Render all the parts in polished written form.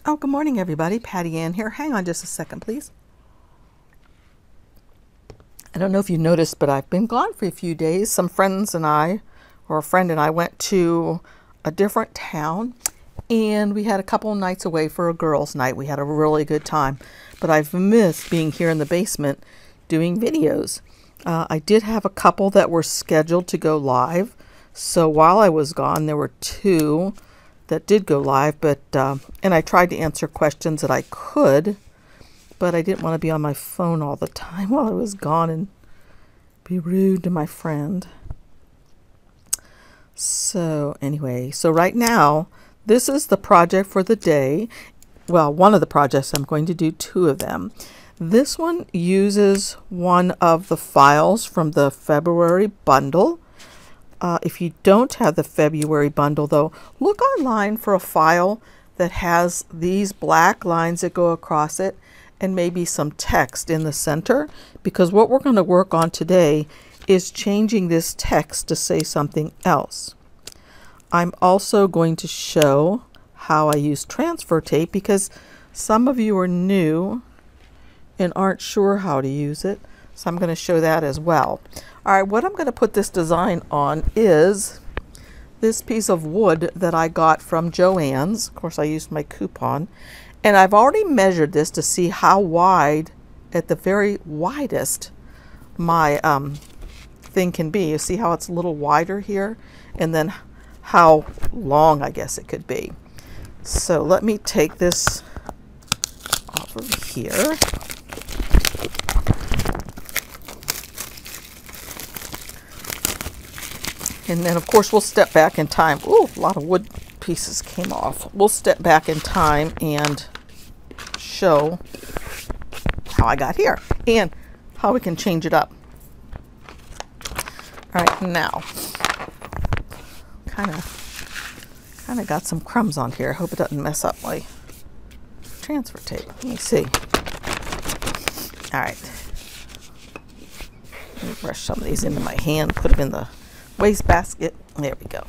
Oh, good morning, everybody. Patty Ann here. Hang on just a second, please. I don't know if you noticed, but I've been gone for a few days. Some friends and I, or a friend and I, went to a different town, and we had a couple of nights away for a girls' night. We had a really good time, but I've missed being here in the basement doing videos. I did have a couple that were scheduled to go live, so while I was gone, there were two that did go live, but and I tried to answer questions that I could, but I didn't want to be on my phone all the time while I was gone and be rude to my friend. So anyway, so right now, this is the project for the day. Well, one of the projects. I'm going to do two of them. This one uses one of the files from the February bundle. If you don't have the February bundle, though, look online for a file that has these black lines that go across it and maybe some text in the center, because what we're going to work on today is changing this text to say something else. I'm also going to show how I use transfer tape, because some of you are new and aren't sure how to use it. So I'm going to show that as well. All right, what I'm going to put this design on is this piece of wood that I got from Joann's. Of course, I used my coupon. And I've already measured this to see how wide, at the very widest, my thing can be. You see how it's a little wider here? And then how long, I guess, it could be. So let me take this off of here. And then, of course, we'll step back in time. Ooh, a lot of wood pieces came off. We'll step back in time and show how I got here and how we can change it up. All right, now, kind of got some crumbs on here. I hope it doesn't mess up my transfer tape. Let me see. All right. Let me brush some of these into my hand, put them in the wastebasket. There we go.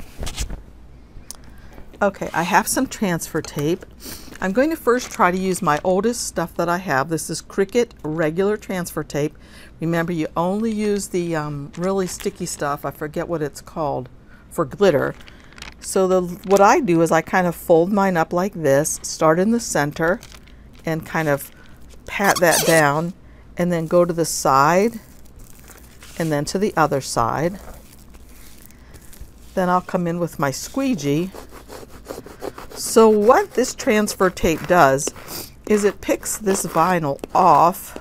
Okay, I have some transfer tape. I'm going to first try to use my oldest stuff that I have. This is Cricut regular transfer tape. Remember, you only use the really sticky stuff. I forget what it's called, for glitter. So what I do is I kind of fold mine up like this, start in the center, and kind of pat that down, and then go to the side, and then to the other side. Then I'll come in with my squeegee. So what this transfer tape does is it picks this vinyl off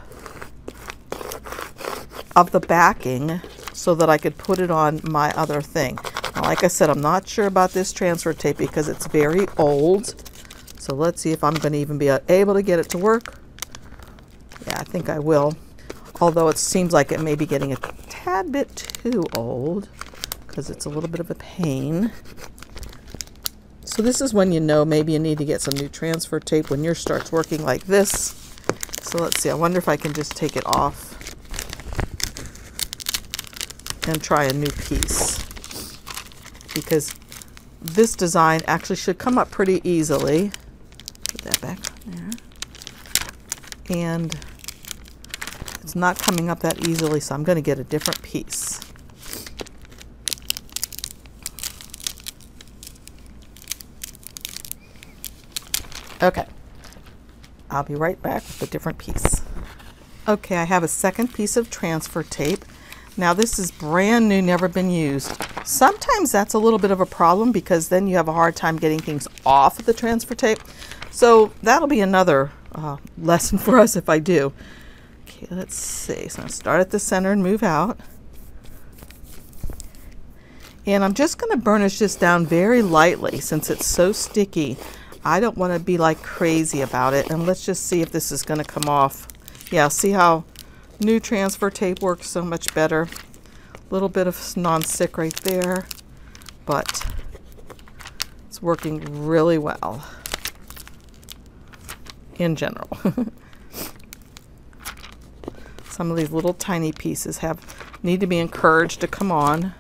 of the backing so that I could put it on my other thing. Now, like I said, I'm not sure about this transfer tape because it's very old. So let's see if I'm going to even be able to get it to work. Yeah, I think I will. Although it seems like it may be getting a tad bit too old, because it's a little bit of a pain. So this is when you know maybe you need to get some new transfer tape, when yours starts working like this. So let's see, I wonder if I can just take it off and try a new piece, because this design actually should come up pretty easily. Put that back there. And it's not coming up that easily, so I'm going to get a different piece. Okay, I'll be right back with a different piece. Okay, I have a second piece of transfer tape. Now this is brand new, never been used. Sometimes that's a little bit of a problem, because then you have a hard time getting things off of the transfer tape. So that'll be another lesson for us if I do. Okay, let's see. So I'm going to start at the center and move out. And I'm just going to burnish this down very lightly since it's so sticky. I don't want to be like crazy about it. And let's just see if this is going to come off. Yeah, see how new transfer tape works so much better. A little bit of non-stick right there, but it's working really well in general. Some of these little tiny pieces need to be encouraged to come on.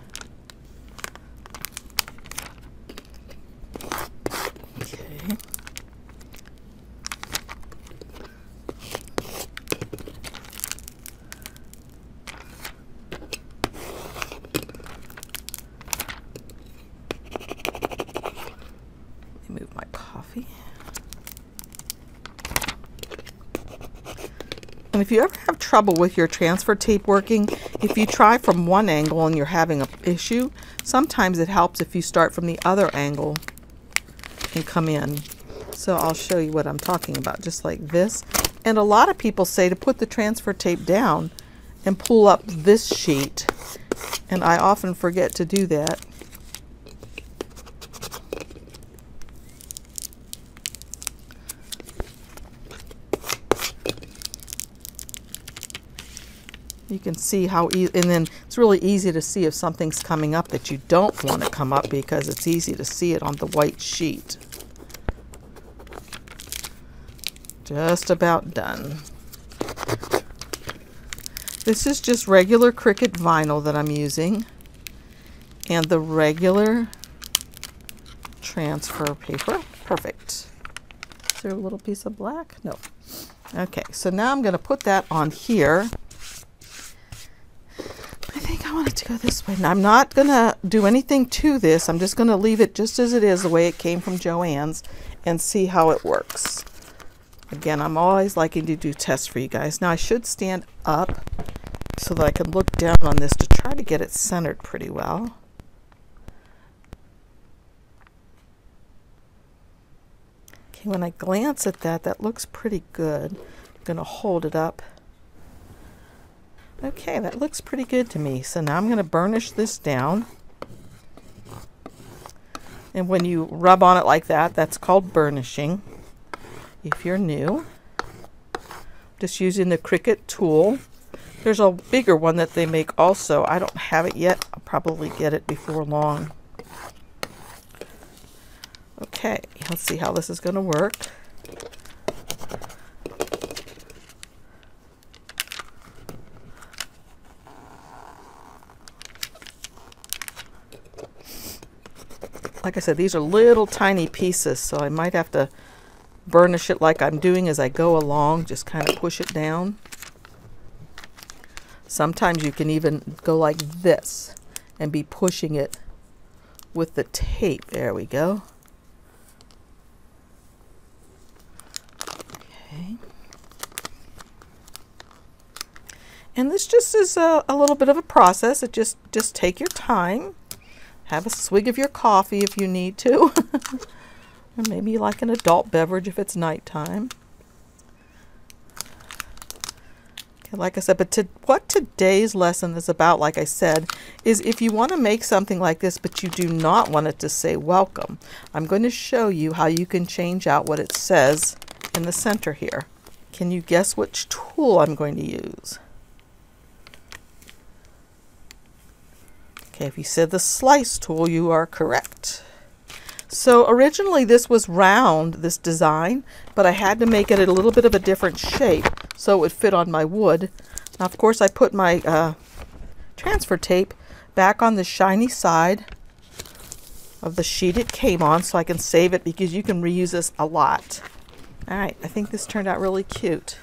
move my coffee. And if you ever have trouble with your transfer tape working, if you try from one angle and you're having an issue, sometimes it helps if you start from the other angle and come in. So I'll show you what I'm talking about, just like this. And a lot of people say to put the transfer tape down and pull up this sheet, and I often forget to do that. You can see how easy, and then it's really easy to see if something's coming up that you don't want to come up, because it's easy to see it on the white sheet. Just about done. This is just regular Cricut vinyl that I'm using, and the regular transfer paper. Perfect. Is there a little piece of black? No. Okay, so now I'm going to put that on here. I think I want it to go this way. Now, I'm not going to do anything to this. I'm just going to leave it just as it is, the way it came from Joann's, and see how it works. Again, I'm always liking to do tests for you guys. Now, I should stand up so that I can look down on this to try to get it centered pretty well. Okay, when I glance at that, that looks pretty good. I'm going to hold it up. Okay, that looks pretty good to me. So now I'm going to burnish this down. And when you rub on it like that, that's called burnishing. If you're new, just using the Cricut tool. There's a bigger one that they make also. I don't have it yet. I'll probably get it before long. Okay, let's see how this is going to work. Like I said, these are little tiny pieces, so I might have to burnish it like I'm doing as I go along. Just kind of push it down. Sometimes you can even go like this and be pushing it with the tape. There we go. Okay. And this just is a little bit of a process. It just take your time. Have a swig of your coffee if you need to. Or maybe like an adult beverage if it's nighttime. Okay, like I said, but what today's lesson is about, like I said, is if you want to make something like this but you do not want it to say welcome, I'm going to show you how you can change out what it says in the center here. Can you guess which tool I'm going to use? Okay, if you said the slice tool, you are correct. So originally this was round, this design, but I had to make it a little bit of a different shape so it would fit on my wood. Now, of course, I put my transfer tape back on the shiny side of the sheet it came on so I can save it, because you can reuse this a lot. All right, I think this turned out really cute.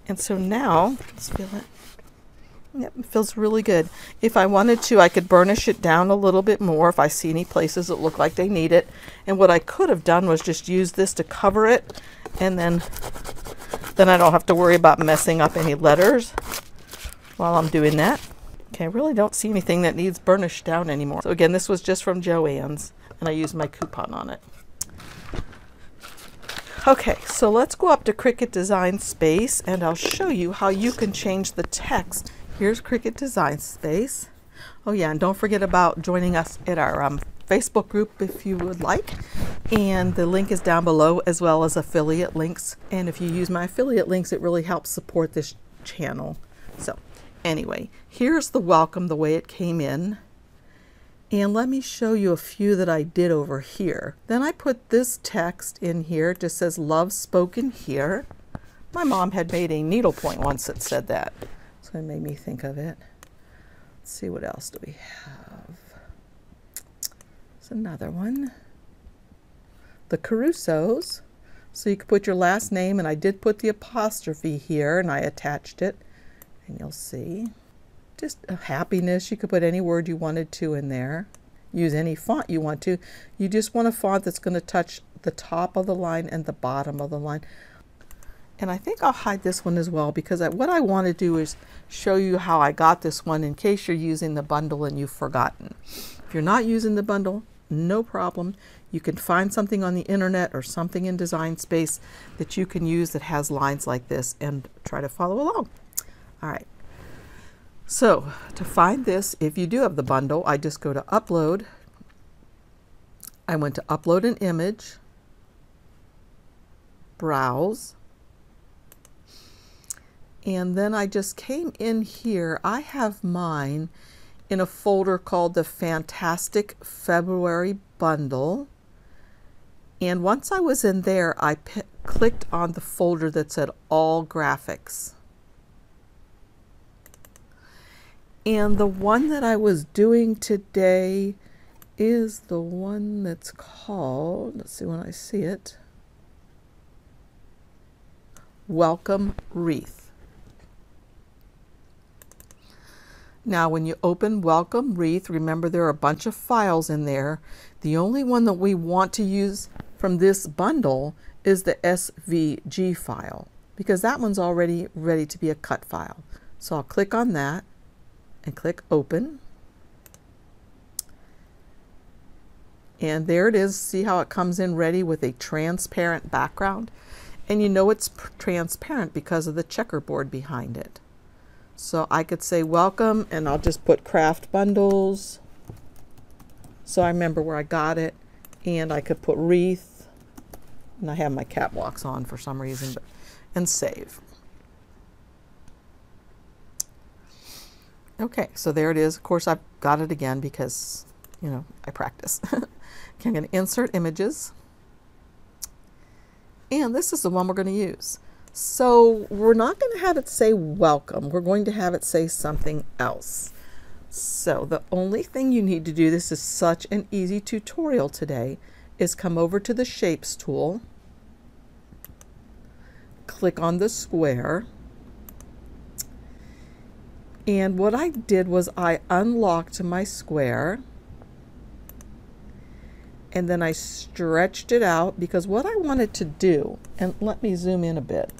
And so now, let's feel it. Yep, it feels really good. If I wanted to, I could burnish it down a little bit more if I see any places that look like they need it. And what I could have done was just use this to cover it, and then I don't have to worry about messing up any letters while I'm doing that. Okay, I really don't see anything that needs burnished down anymore. So again, this was just from Joann's, and I used my coupon on it. Okay, so let's go up to Cricut Design Space, and I'll show you how you can change the text. Here's Cricut Design Space. Oh yeah, and don't forget about joining us at our Facebook group if you would like. And the link is down below, as well as affiliate links. And if you use my affiliate links, it really helps support this channel. So anyway, here's the welcome the way it came in. And let me show you a few that I did over here. Then I put this text in here. It just says love spoken here. My mom had made a needlepoint once that said that. So it made me think of it. Let's see, what else do we have? There's another one. The Carusos. So you could put your last name, and I did put the apostrophe here, and I attached it. And you'll see. Just a happiness. You could put any word you wanted to in there. use any font you want to. You just want a font that's going to touch the top of the line and the bottom of the line. And I think I'll hide this one as well, because what I want to do is show you how I got this one in case you're using the bundle and you've forgotten. If you're not using the bundle, no problem. You can find something on the internet or something in Design Space that you can use that has lines like this and try to follow along. All right. So to find this, if you do have the bundle, I just go to Upload. I went to Upload an Image, Browse, and then I just came in here. I have mine in a folder called the Fantastic February Bundle. And once I was in there, I clicked on the folder that said All Graphics. And the one that I was doing today is the one that's called, let's see when I see it, Welcome Wreath. Now when you open Welcome Wreath, remember there are a bunch of files in there. The only one that we want to use from this bundle is the SVG file, because that one's already ready to be a cut file. So I'll click on that and click Open. And there it is. See how it comes in ready with a transparent background? And you know it's transparent because of the checkerboard behind it. So I could say welcome, and I'll just put craft bundles so I remember where I got it. And I could put wreath, and I have my catwalks on for some reason, and save. Okay, so there it is. Of course, I've got it again because, you know, I practice. Okay, I'm going to insert images. And this is the one we're going to use. So we're not going to have it say welcome. We're going to have it say something else. So the only thing you need to do, this is such an easy tutorial today, is come over to the Shapes tool, click on the square, and what I did was I unlocked my square, and then I stretched it out, because what I wanted to do, and let me zoom in a bit.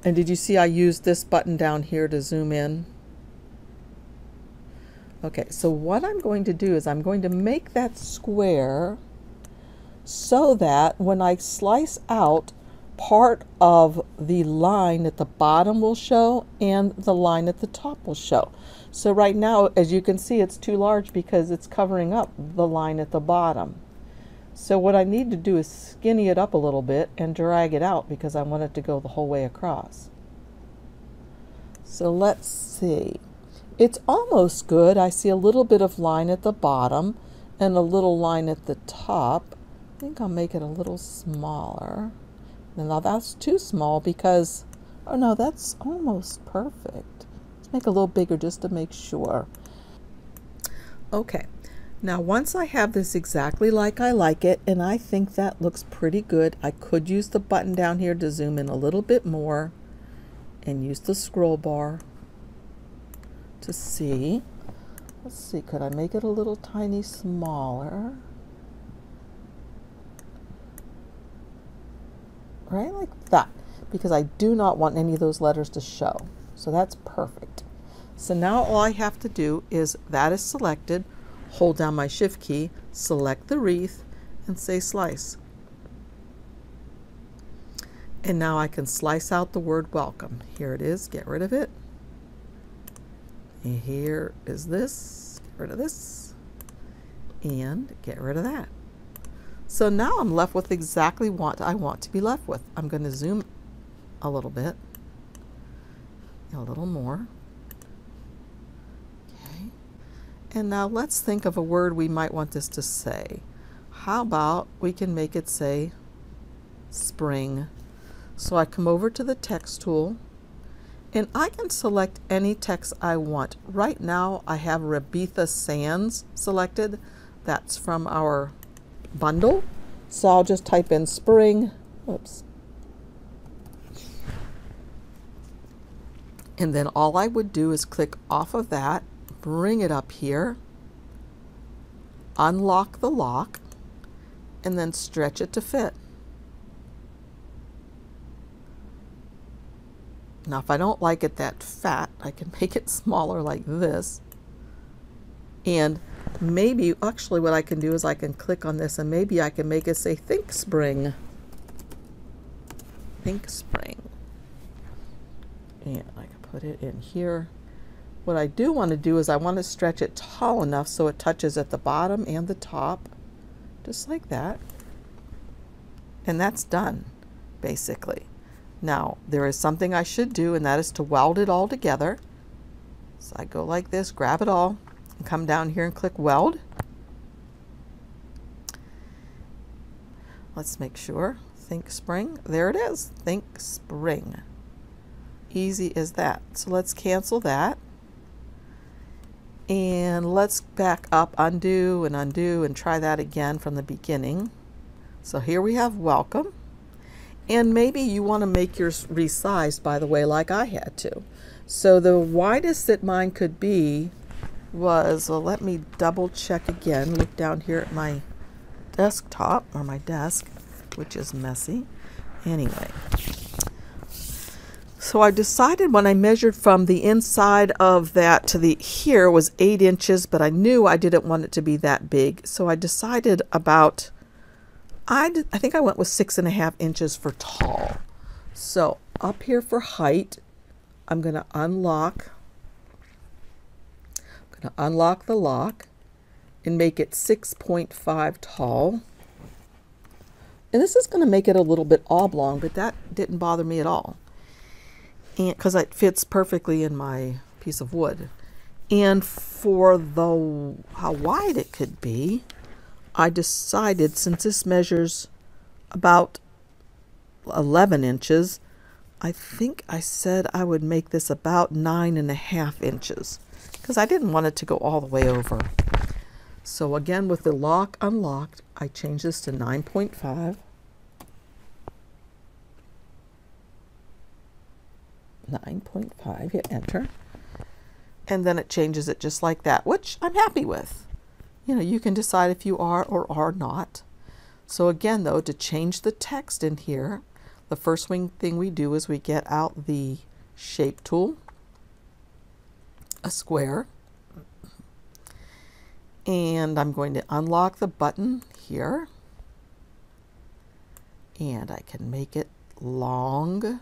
And did you see I used this button down here to zoom in? Okay, so what I'm going to do is I'm going to make that square so that when I slice out, part of the line at the bottom will show and the line at the top will show. So right now, as you can see, it's too large because it's covering up the line at the bottom. So what I need to do is skinny it up a little bit and drag it out because I want it to go the whole way across. So let's see. It's almost good. I see a little bit of line at the bottom and a little line at the top. I think I'll make it a little smaller. Now that's too small because, oh no, that's almost perfect. Let's make it a little bigger just to make sure. Okay. Now once I have this exactly like I like it, and I think that looks pretty good, I could use the button down here to zoom in a little bit more and use the scroll bar to see. Let's see, could I make it a little tiny smaller? Right like that, because I do not want any of those letters to show. So that's perfect. So now all I have to do is, that is selected, hold down my shift key, select the wreath, and say slice. And now I can slice out the word welcome. Here it is, get rid of it. And here is this, get rid of this, and get rid of that. So now I'm left with exactly what I want to be left with. I'm going to zoom a little bit, a little more. And now let's think of a word we might want this to say. How about we can make it say spring. So I come over to the text tool and I can select any text I want. Right now I have Rebetha Sands selected. That's from our bundle. So I'll just type in spring. Oops. And then all I would do is click off of that, bring it up here, unlock the lock, and then stretch it to fit. Now if I don't like it that fat, I can make it smaller like this. And maybe, actually what I can do is I can click on this and maybe I can make it say Think Spring. Think Spring. And I can put it in here. What I do want to do is I want to stretch it tall enough so it touches at the bottom and the top, just like that. And that's done, basically. Now, there is something I should do, and that is to weld it all together. So I go like this, grab it all, and come down here and click Weld. Let's make sure. Think Spring. There it is. Think Spring. Easy as that. So let's cancel that. And let's back up, undo, and try that again from the beginning. So here we have Welcome. And maybe you want to make yours resized, by the way, like I had to. So the widest that mine could be was, well, let me double check again. Look down here at my desktop, or my desk, which is messy. Anyway, so I decided when I measured from the inside of that to the here was 8 inches, but I knew I didn't want it to be that big. So I decided about, I think I went with 6.5 inches for tall. So up here for height, I'm going to unlock the lock and make it 6.5 tall. And this is going to make it a little bit oblong, but that didn't bother me at all. And because it fits perfectly in my piece of wood. And for the how wide it could be, I decided, since this measures about 11 inches, I think I said I would make this about 9.5 inches because I didn't want it to go all the way over. So again, with the lock unlocked, I changed this to 9.5. 9.5, hit enter. And then it changes it just like that, which I'm happy with. You know, you can decide if you are or are not. So again, though, to change the text in here, the first thing we do is we get out the shape tool, a square, and I'm going to unlock the button here, and I can make it long.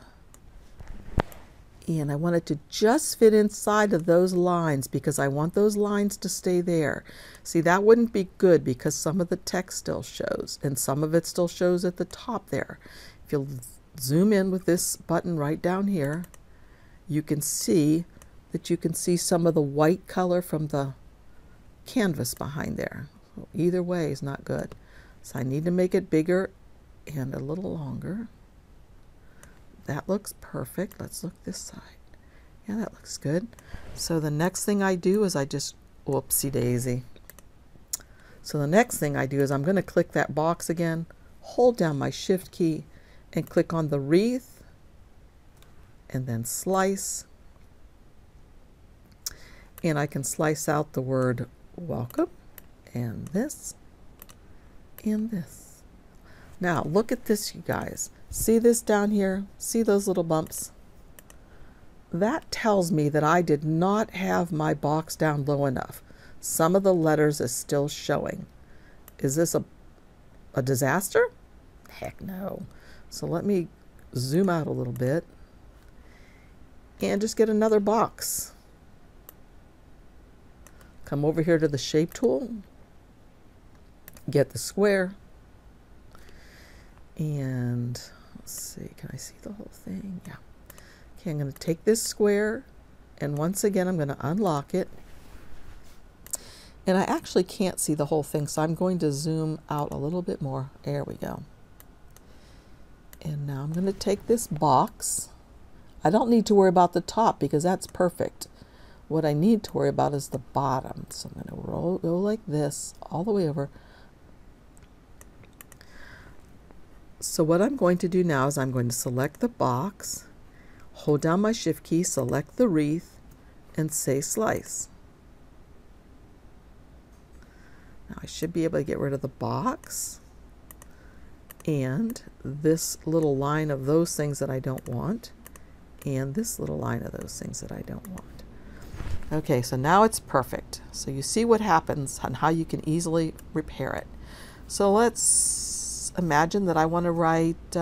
And I want it to just fit inside of those lines because I want those lines to stay there. See, that wouldn't be good because some of the text still shows and some of it still shows at the top there. If you'll zoom in with this button right down here, you can see that you can see some of the white color from the canvas behind there. So either way is not good. So I need to make it bigger and a little longer. That looks perfect. Let's look this side. Yeah, that looks good. So the next thing I do is I just, whoopsie daisy. So the next thing I do is I'm going to click that box again, hold down my shift key and click on the wreath and then slice. And I can slice out the word welcome and this and this. Now look at this, you guys. See this down here? See those little bumps? That tells me that I did not have my box down low enough. Some of the letters is still showing. Is this a disaster? Heck no. So let me zoom out a little bit and just get another box. Come over here to the shape tool, get the square, and let's see, can I see the whole thing? Yeah. Okay, I'm going to take this square, and once again, I'm going to unlock it. And I actually can't see the whole thing, so I'm going to zoom out a little bit more. There we go. And now I'm going to take this box. I don't need to worry about the top because that's perfect. What I need to worry about is the bottom. So I'm going to go like this all the way over. So what I'm going to do now is I'm going to select the box, hold down my shift key, select the wreath, and say slice. should be able to get rid of the box and this little line of those things that I don't want and this little line of those things that I don't want. Okay, so now it's perfect. So you see what happens and how you can easily repair it. So let's imagine that I want to write,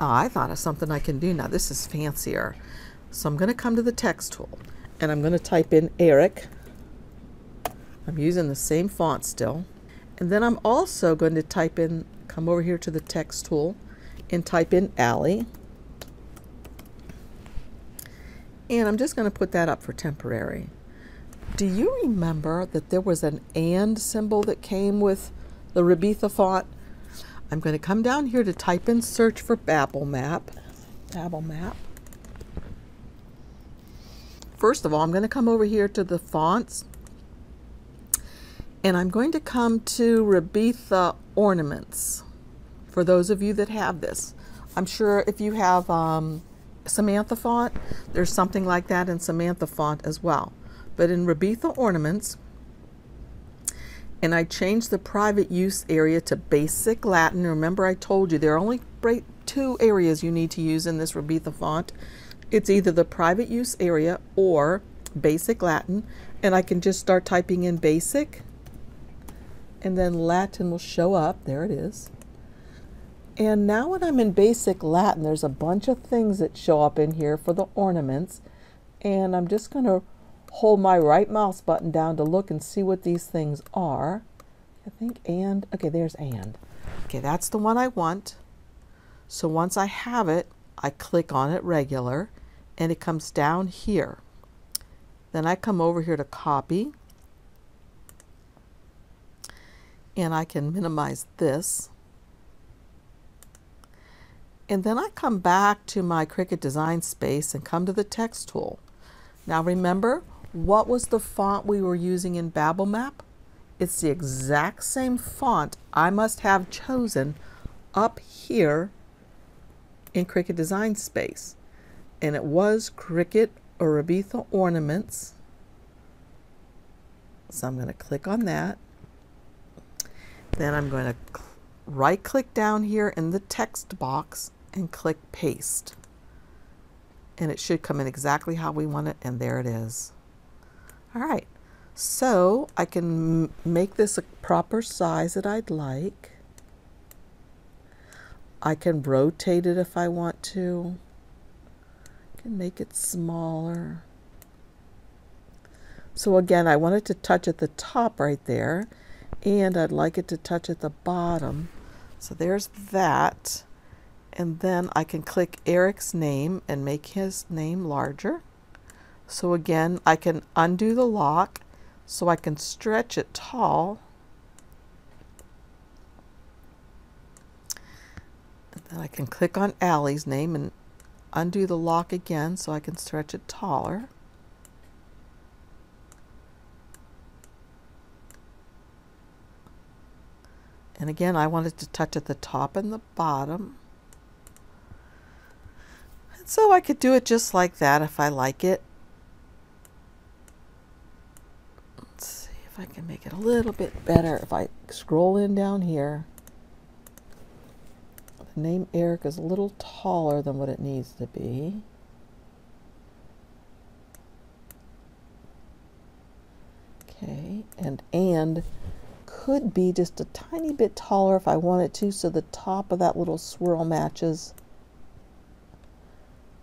I thought of something I can do now. This is fancier. So I'm going to come to the text tool and I'm going to type in Eric. I'm using the same font still. And then I'm also going to type in, come over here to the text tool and type in Allie. And I'm just going to put that up for temporary. Do you remember that there was an and symbol that came with the Rebetha font? I'm going to come down here to type in search for Babel Map. First of all, I'm going to come over here to the fonts and I'm going to come to Rebetha Ornaments for those of you that have this. I'm sure if you have Samantha font, there's something like that in Samantha font as well. But in Rebetha Ornaments, and I changed the private use area to Basic Latin. Remember I told you there are only two areas you need to use in this Rebetha font. It's either the private use area or Basic Latin, and I can just start typing in Basic and then Latin will show up. There it is. And now when I'm in Basic Latin, there's a bunch of things that show up in here for the ornaments, and I'm just going to hold my right mouse button down to look and see what these things are. I think and, okay, there's and. Okay, that's the one I want. So once I have it, I click on it regular and it comes down here. Then I come over here to copy and I can minimize this. And then I come back to my Cricut Design Space and come to the text tool. Now remember, what was the font we were using in Babel Map? It's the exact same font I must have chosen up here in Cricut Design Space. And it was Cricut or Rebetha Ornaments. So I'm going to click on that. Then I'm going to right click down here in the text box and click paste. And it should come in exactly how we want it, and there it is. All right, so I can make this a proper size that I'd like. I can rotate it if I want to. I can make it smaller. So again, I want it to touch at the top right there, and I'd like it to touch at the bottom. So there's that. And then I can click Eric's name and make his name larger. So again, I can undo the lock so I can stretch it tall. And then I can click on Allie's name and undo the lock again so I can stretch it taller. And again, I want it to touch at the top and the bottom. And so I could do it just like that if I like it. Let's see if I can make it a little bit better. If I scroll in down here, the name Eric is a little taller than what it needs to be. Okay, and could be just a tiny bit taller if I wanted to, so the top of that little swirl matches.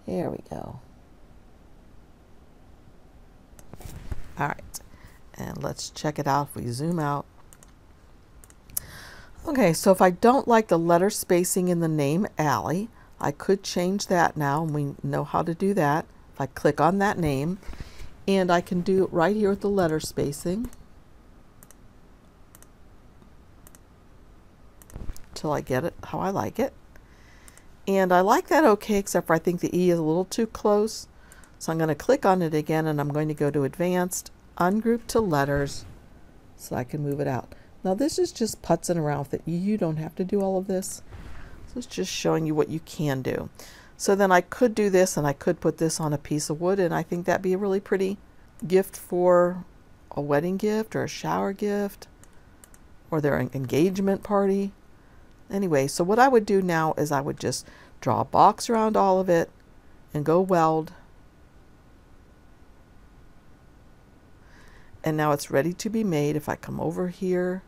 There we go. All right, and let's check it out if we zoom out. Okay, so if I don't like the letter spacing in the name Allie, I could change that now, and we know how to do that. If I click on that name, and I can do it right here with the letter spacing till I get it how I like it. And I like that okay, except for I think the E is a little too close. So I'm going to click on it again, and I'm going to go to Advanced, Ungroup to Letters, so I can move it out. Now this is just putzing around with it. You don't have to do all of this. So it's just showing you what you can do. So then I could do this, and I could put this on a piece of wood, and I think that'd be a really pretty gift for a wedding gift or a shower gift or their engagement party. Anyway, so what I would do now is I would just draw a box around all of it and go weld. And now it's ready to be made. If I come over here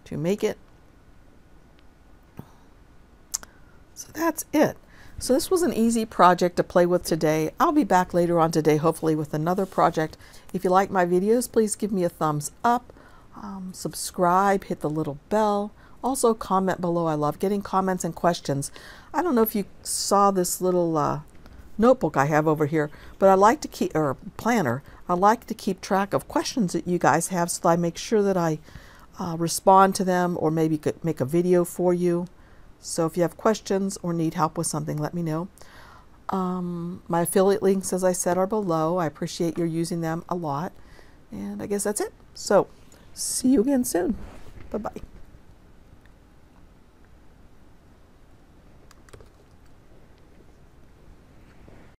to make it. So that's it. So this was an easy project to play with today. I'll be back later on today, hopefully with another project. If you like my videos, please give me a thumbs up, subscribe, hit the little bell. Also comment below. I love getting comments and questions. I don't know if you saw this little notebook I have over here, but I like to keep, or planner, I like to keep track of questions that you guys have so that I make sure that I respond to them or maybe could make a video for you. So if you have questions or need help with something, let me know. My affiliate links, as I said, are below. I appreciate your using them a lot. And I guess that's it. So see you again soon. Bye-bye.